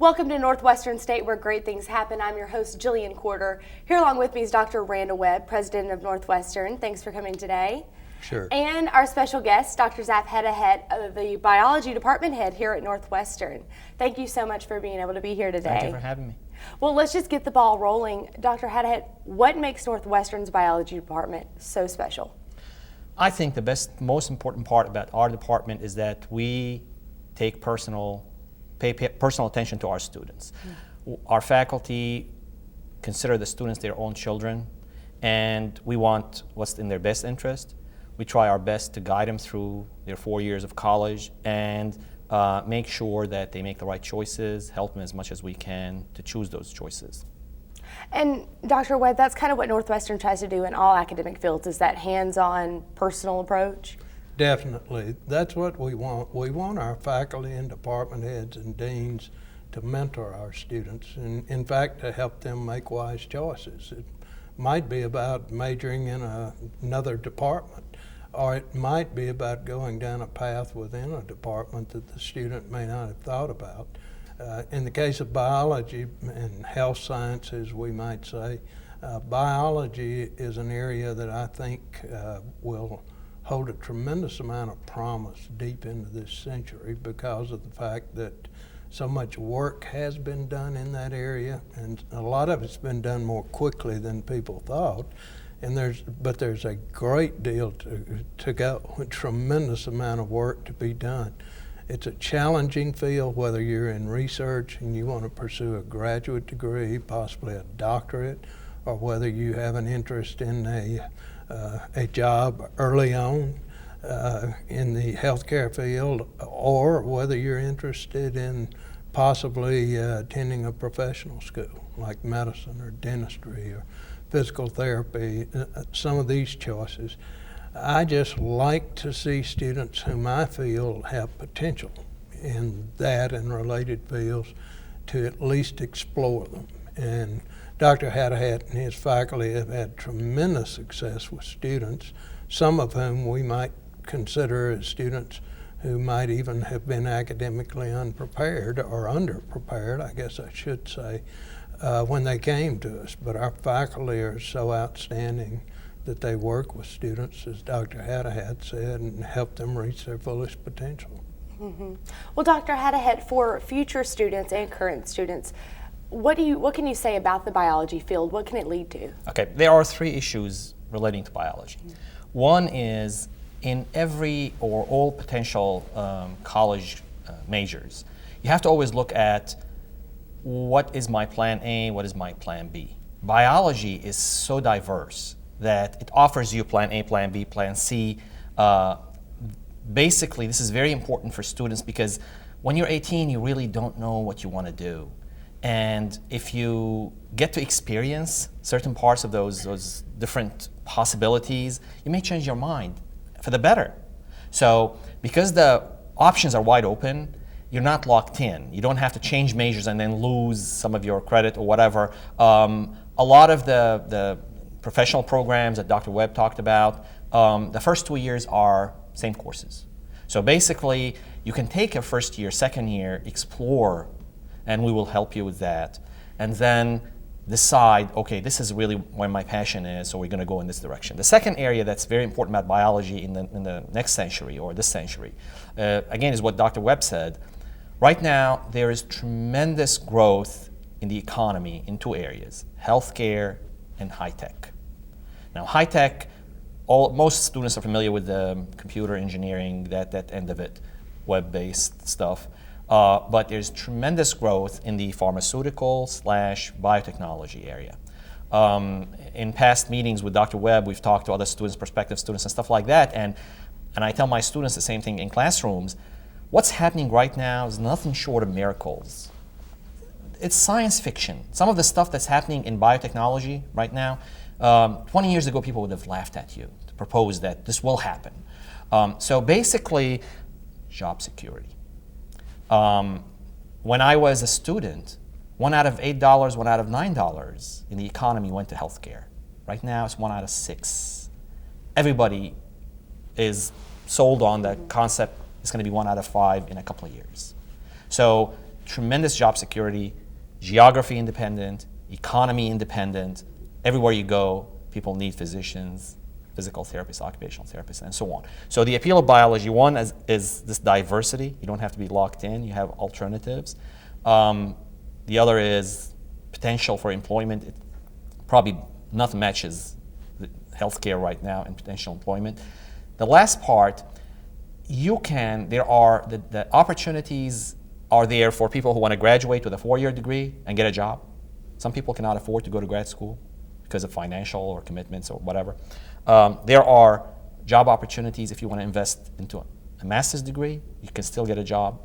Welcome to Northwestern State, where great things happen. I'm your host, Jillian Quarter. Here along with me is Dr. Randall Webb, president of Northwestern. Thanks for coming today. Sure. And our special guest, Dr. Zafer Hatahet, the biology department head here at Northwestern. Thank you so much for being able to be here today. Thank you for having me. Well, let's just get the ball rolling. Dr. Hatahet, what makes Northwestern's biology department so special? I think the most important part about our department is that we take pay personal attention to our students. Our faculty consider the students their own children, and we want what's in their best interest. We try our best to guide them through their 4 years of college and make sure that they make the right choices, help them as much as we can to choose those choices. And Dr. Webb, that's kind of what Northwestern tries to do in all academic fields, is that hands-on personal approach. Definitely. That's what we want. We want our faculty and department heads and deans to mentor our students and, in fact, to help them make wise choices. It might be about majoring in another department, or it might be about going down a path within a department that the student may not have thought about. In the case of biology and health sciences, we might say, biology is an area that I think will hold a tremendous amount of promise deep into this century because of the fact that so much work has been done in that area, and a lot of it's been done more quickly than people thought. And there's a great deal to go, a tremendous amount of work to be done. It's a challenging field, whether you're in research and you want to pursue a graduate degree, possibly a doctorate, or whether you have an interest in a job early on in the healthcare field, or whether you're interested in possibly attending a professional school like medicine or dentistry or physical therapy, some of these choices. I just like to see students whom I feel have potential in that and related fields to at least explore them. And Dr. Hatahet and his faculty have had tremendous success with students, some of whom we might consider as students who might even have been academically unprepared or underprepared, I guess I should say, when they came to us. But our faculty are so outstanding that they work with students, as Dr. Hatahet said, and help them reach their fullest potential. Mm-hmm. Well, Dr. Hatahet, for future students and current students, what can you say about the biology field? What can it lead to? Okay, there are three issues relating to biology. One is in every or all potential college majors, you have to always look at what is my plan A, what is my plan B. Biology is so diverse that it offers you plan A, plan B, plan C. Basically, this is very important for students because when you're 18, you really don't know what you want to do. And if you get to experience certain parts of those different possibilities, you may change your mind for the better. So because the options are wide open, you're not locked in. You don't have to change majors and then lose some of your credit or whatever. A lot of the professional programs that Dr. Webb talked about, the first 2 years are same courses. So basically, you can take a first year, second year, explore, and we will help you with that. And then decide, okay, this is really where my passion is, so we're going to go in this direction. The second area that's very important about biology in the next century or this century, again, is what Dr. Webb said. Right now, there is tremendous growth in the economy in two areas, healthcare and high tech. Now, high tech, most students are familiar with the computer engineering, that end of it, web-based stuff. But there's tremendous growth in the pharmaceutical/biotechnology area. In past meetings with Dr. Webb, we've talked to other students, prospective students, and stuff like that. And I tell my students the same thing in classrooms. What's happening right now is nothing short of miracles. It's science fiction. Some of the stuff that's happening in biotechnology right now, 20 years ago, people would have laughed at you to propose that this will happen. So basically, job security. When I was a student, $1 out of $8, $1 out of $9 in the economy went to healthcare. Right now, it's 1 out of 6. Everybody is sold on the concept it's going to be 1 out of 5 in a couple of years. So tremendous job security, geography independent, economy independent. Everywhere you go, people need physicians, physical therapists, occupational therapists, and so on. So the appeal of biology, one is this diversity. You don't have to be locked in. You have alternatives. The other is potential for employment. It probably nothing matches the healthcare right now in potential employment. The last part, the opportunities are there for people who want to graduate with a 4-year degree and get a job. Some people cannot afford to go to grad school because of financial or commitments or whatever. There are job opportunities if you want to invest into a master's degree, you can still get a job.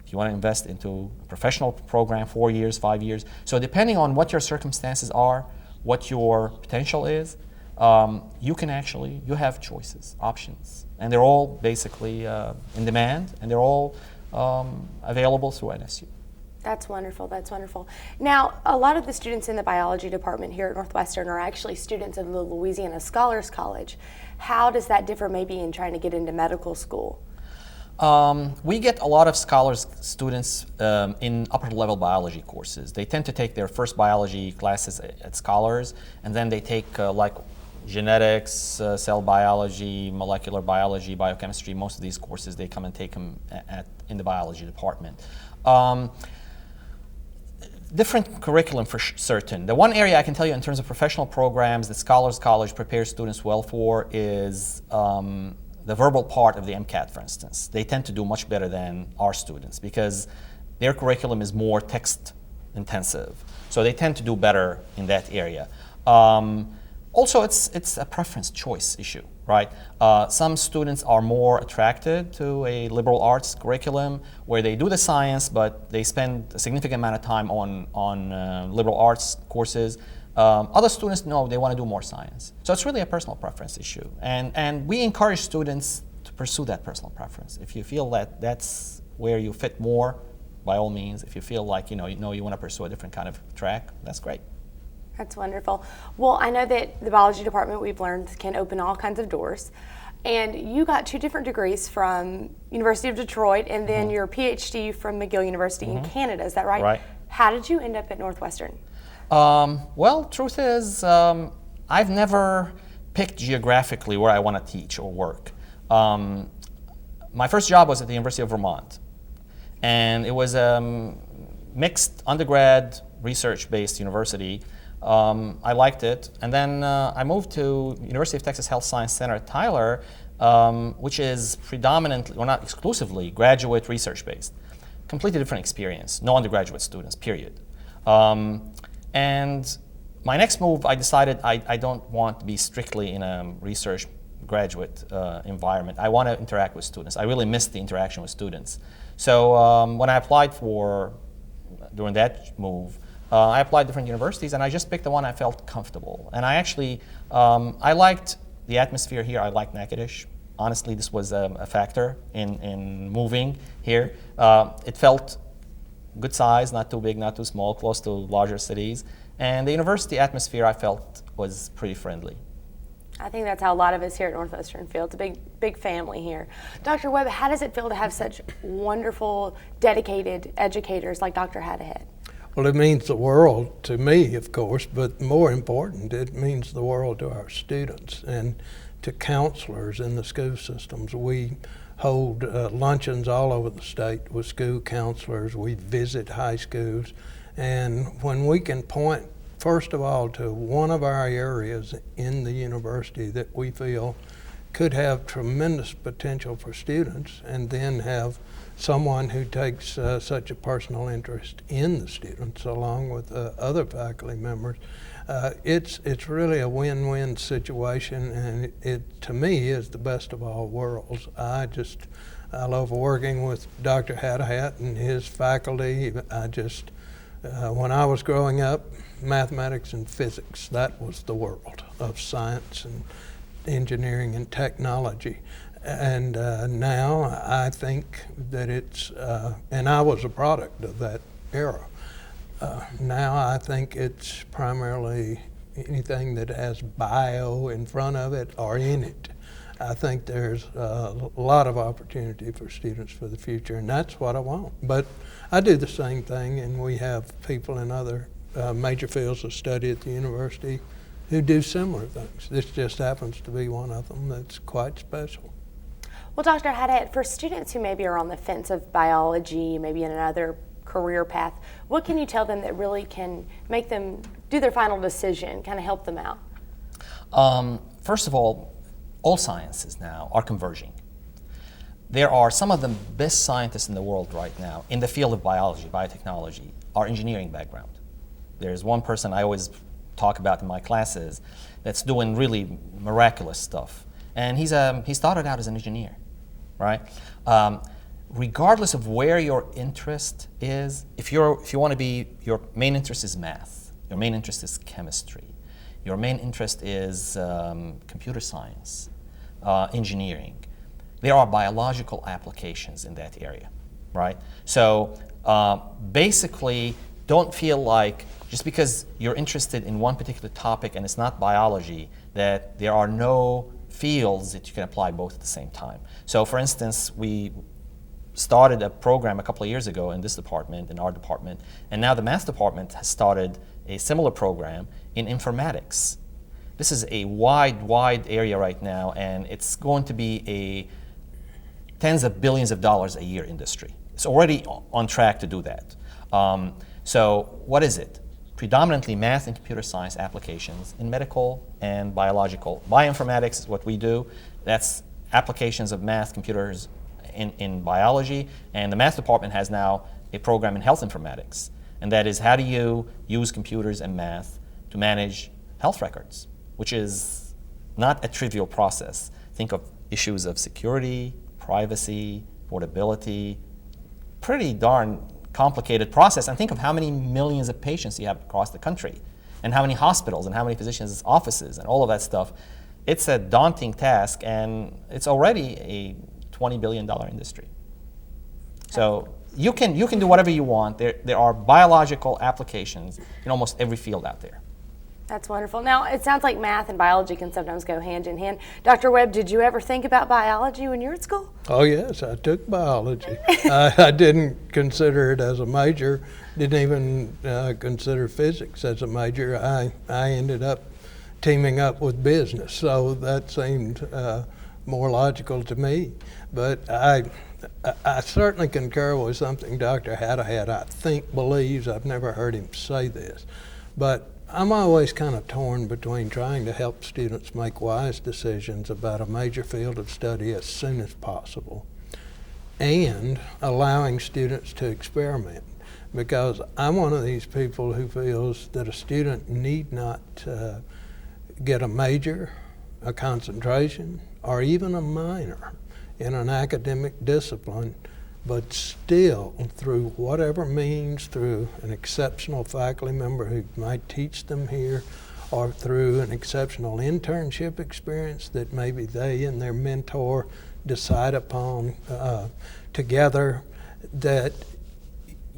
If you want to invest into a professional program, 4 years, 5 years. So depending on what your circumstances are, what your potential is, you have choices, options. And they're all basically in demand, and they're all available through NSU. That's wonderful. That's wonderful. Now, a lot of the students in the biology department here at Northwestern are actually students of the Louisiana Scholars College. How does that differ maybe in trying to get into medical school? We get a lot of scholars students in upper level biology courses. They tend to take their first biology classes at Scholars, and then they take like genetics, cell biology, molecular biology, biochemistry. Most of these courses, they come and take them in the biology department. Different curriculum for certain. The one area I can tell you in terms of professional programs that Scholars College prepares students well for is the verbal part of the MCAT, for instance. They tend to do much better than our students because their curriculum is more text intensive. So they tend to do better in that area. Also, it's a preference choice issue, right? Some students are more attracted to a liberal arts curriculum where they do the science, but they spend a significant amount of time on liberal arts courses. Other students, no, they want to do more science. So it's really a personal preference issue. And we encourage students to pursue that personal preference. If you feel that that's where you fit more, by all means. If you feel like you want to pursue a different kind of track, that's great. That's wonderful. Well, I know that the biology department, we've learned, can open all kinds of doors. And you got 2 different degrees from University of Detroit and then your PhD from McGill University in Canada. Is that right? Right. How did you end up at Northwestern? Well, truth is, I've never picked geographically where I want to teach or work. My first job was at the University of Vermont. And it was a mixed undergrad research-based university. I liked it, and then I moved to University of Texas Health Science Center at Tyler, which is predominantly, or not exclusively, graduate research-based. Completely different experience, no undergraduate students, period. And my next move, I decided I don't want to be strictly in a research graduate environment. I want to interact with students. I really missed the interaction with students. So when I applied during that move, I applied different universities, and I just picked the one I felt comfortable. And I actually, I liked the atmosphere here. I liked Natchitoches. Honestly, this was a factor in moving here. It felt good size, not too big, not too small, close to larger cities. And the university atmosphere I felt was pretty friendly. I think that's how a lot of us here at Northwestern feel. It's a big family here. Dr. Webb, how does it feel to have such wonderful, dedicated educators like Dr. Hatahet? Well, it means the world to me, of course, but more important, it means the world to our students and to counselors in the school systems. We hold luncheons all over the state with school counselors. We visit high schools. And when we can point, first of all, to one of our areas in the university that we feel could have tremendous potential for students, and then have someone who takes such a personal interest in the students along with other faculty members, it's really a win-win situation, and it to me is the best of all worlds. I love working with Dr. Hatahet and his faculty. When I was growing up, mathematics and physics, that was the world of science and engineering and technology. And now I think that it's, and I was a product of that era. Now I think it's primarily anything that has bio in front of it or in it. I think there's a lot of opportunity for students for the future, and that's what I want. But I do the same thing, and we have people in other major fields of study at the university who do similar things. This just happens to be one of them that's quite special. Well, Dr. Hatahet, for students who maybe are on the fence of biology, maybe in another career path, what can you tell them that really can make them do their final decision, kind of help them out? First of all sciences now are converging. There are some of the best scientists in the world right now in the field of biology, biotechnology, are engineering background. There's one person I always talk about in my classes that's doing really miraculous stuff. And he started out as an engineer, right? Regardless of where your interest is, if you want to be, your main interest is math, your main interest is chemistry, your main interest is computer science, engineering, there are biological applications in that area, right? So basically, don't feel like just because you're interested in one particular topic and it's not biology, that there are no fields that you can apply both at the same time. So for instance, we started a program a couple of years ago in this department, in our department, and now the math department has started a similar program in informatics. This is a wide area right now, and it's going to be a tens of billions of dollars a year industry. It's already on track to do that. So what is it? Predominantly math and computer science applications in medical and biological. Bioinformatics is what we do. That's applications of math, computers in biology. And the math department has now a program in health informatics. And that is, how do you use computers and math to manage health records, which is not a trivial process. Think of issues of security, privacy, portability, pretty darn complicated process, and think of how many millions of patients you have across the country, and how many hospitals, and how many physicians' offices, and all of that stuff. It's a daunting task, and it's already a $20 billion industry. So you can do whatever you want. There are biological applications in almost every field out there. That's wonderful. Now, it sounds like math and biology can sometimes go hand in hand. Dr. Webb, did you ever think about biology when you were at school? Oh yes, I took biology. I didn't consider it as a major, didn't even consider physics as a major. I ended up teaming up with business, so that seemed more logical to me. But I certainly concur with something Dr. Hatahet, I think, believes. I've never heard him say this, but I'm always kind of torn between trying to help students make wise decisions about a major field of study as soon as possible and allowing students to experiment, because I'm one of these people who feels that a student need not get a major, a concentration, or even a minor in an academic discipline, but still, through whatever means, through an exceptional faculty member who might teach them here, or through an exceptional internship experience that maybe they and their mentor decide upon together, that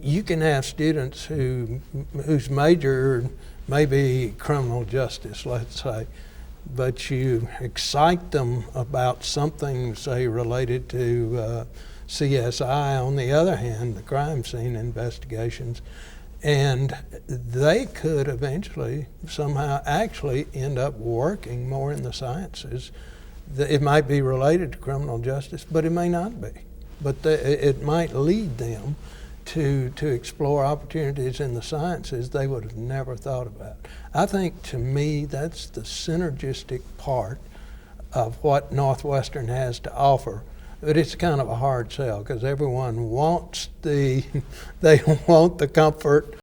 you can have students whose major may be criminal justice, let's say, but you excite them about something, say, related to CSI, on the other hand, the crime scene investigations, and they could eventually somehow actually end up working more in the sciences. It might be related to criminal justice, but it may not be. But it might lead them to explore opportunities in the sciences they would have never thought about. I think, to me, that's the synergistic part of what Northwestern has to offer. But it's kind of a hard sell, because everyone wants they want the comfort